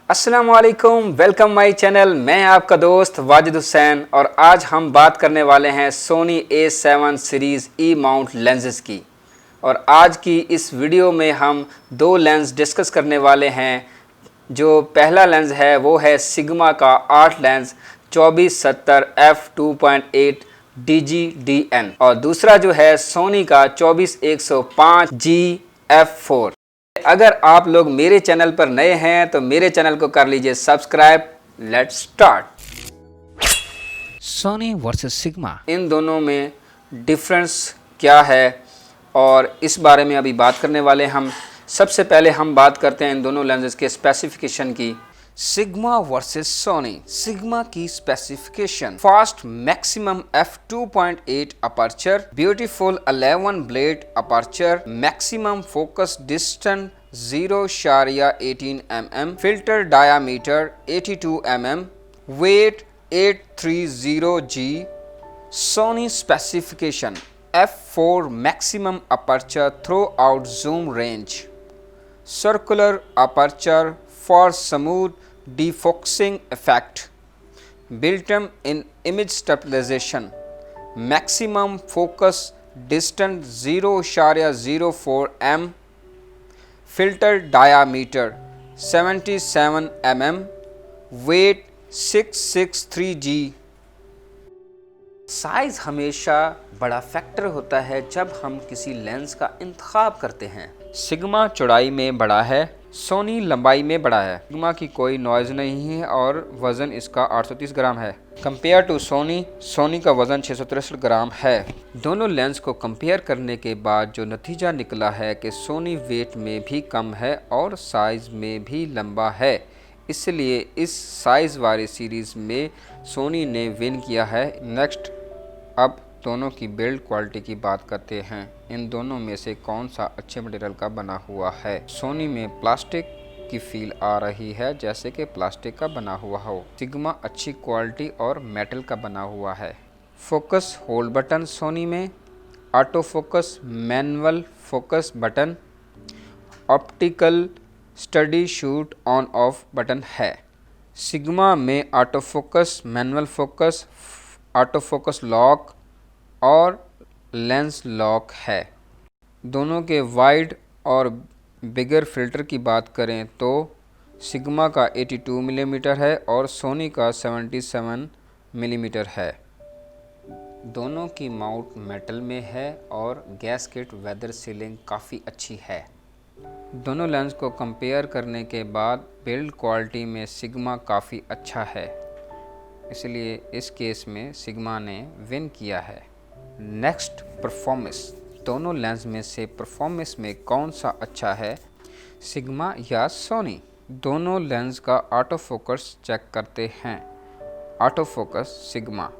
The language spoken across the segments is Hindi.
अस्सलाम वालेकुम, वेलकम माई चैनल। मैं आपका दोस्त वाजिद हुसैन और आज हम बात करने वाले हैं सोनी A7 सीरीज़ ई माउंट लेंसेज की। और आज की इस वीडियो में हम दो लेंस डिस्कस करने वाले हैं। जो पहला लेंस है वो है सिग्मा का आर्ट लेंस 2470 f2.8 DGDN और दूसरा जो है सोनी का 24105 GF4। अगर आप लोग मेरे चैनल पर नए हैं तो मेरे चैनल को कर लीजिए subscribe. Let's start. Sony versus Sigma, इन दोनों में डिफरेंस क्या है और इस बारे में अभी बात करने वाले हम। सबसे पहले हम बात करते हैं इन दोनों लेंसेज के स्पेसिफिकेशन की। Sigma versus Sony. सिग्मा की specification: fast maximum f2.8 aperture, beautiful 11 blade aperture, maximum focus distance 0.18 mm, filter diameter 82 mm, weight 830G। Sony specification: f4 maximum aperture throughout zoom range, circular aperture for smooth defocusing effect, built-in image stabilization, maximum focus distance 0.04 m, filter diameter 77 mm, weight 663G। Size हमेशा बड़ा फैक्टर होता है जब हम किसी लेंस का इंतखाब करते हैं। सिग्मा चौड़ाई में बड़ा है, सोनी लंबाई में बड़ा है। सिग्मा की कोई नॉइज़ नहीं है और वज़न इसका 830 ग्राम है। कंपेयर टू सोनी का वज़न 663 ग्राम है। दोनों लेंस को कंपेयर करने के बाद जो नतीजा निकला है कि सोनी वेट में भी कम है और साइज़ में भी लंबा है, इसलिए इस साइज़ वाली सीरीज़ में सोनी ने विन किया है। नेक्स्ट, अब दोनों की बिल्ड क्वालिटी की बात करते हैं। इन दोनों में से कौन सा अच्छे मटेरियल का बना हुआ है? सोनी में प्लास्टिक की फील आ रही है जैसे कि प्लास्टिक का बना हुआ हो। सिग्मा अच्छी क्वालिटी और मेटल का बना हुआ है। फोकस होल्ड बटन सोनी में, auto focus manual focus button, optical study shoot on off button है। सिग्मा में auto focus, manual focus, auto focus lock और लेंस लॉक है। दोनों के वाइड और बिगर फिल्टर की बात करें तो सिग्मा का 82 मिलीमीटर है और सोनी का 77 मिलीमीटर है। दोनों की माउंट मेटल में है और गैस्केट वेदर सीलिंग काफ़ी अच्छी है। दोनों लेंस को कंपेयर करने के बाद बिल्ड क्वालिटी में सिग्मा काफ़ी अच्छा है, इसलिए इस केस में सिग्मा ने विन किया है। Next, performance. दोनों लेंस में से परफॉर्मेंस में कौन सा अच्छा है, सिग्मा या सोनी? दोनों लेंस का ऑटो फोकस चेक करते हैं। Auto focus sigma.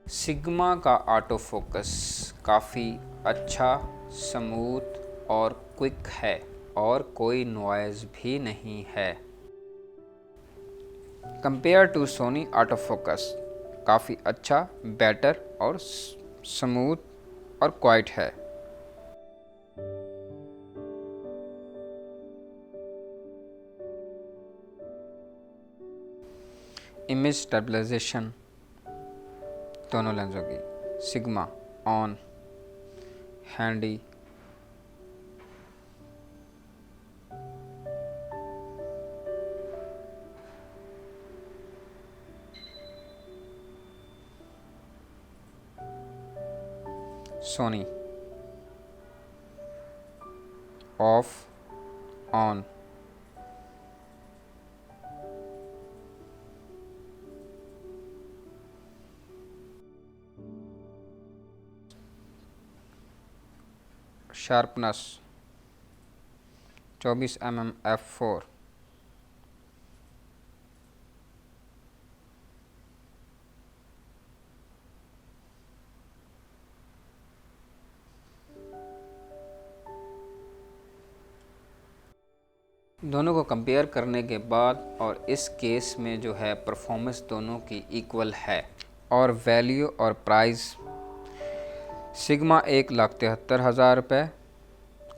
सिग्मा का ऑटो फोकस काफ़ी अच्छा, स्मूथ और क्विक है और कोई नॉइज़ भी नहीं है। Compare to Sony auto focus काफ़ी अच्छा, बेटर और स्मूथ और क्वाइट है। इमेज स्टेबलाइजेशन दोनों लेंसों की, Sigma on, handy, Sony off, on. Sharpness 24 mm f4। दोनों को कंपेयर करने के बाद और इस केस में जो है परफॉर्मेंस दोनों की इक्वल है। और वैल्यू और प्राइस, सिग्मा 1,73,000 रुपये,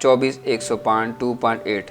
24-105-2.8،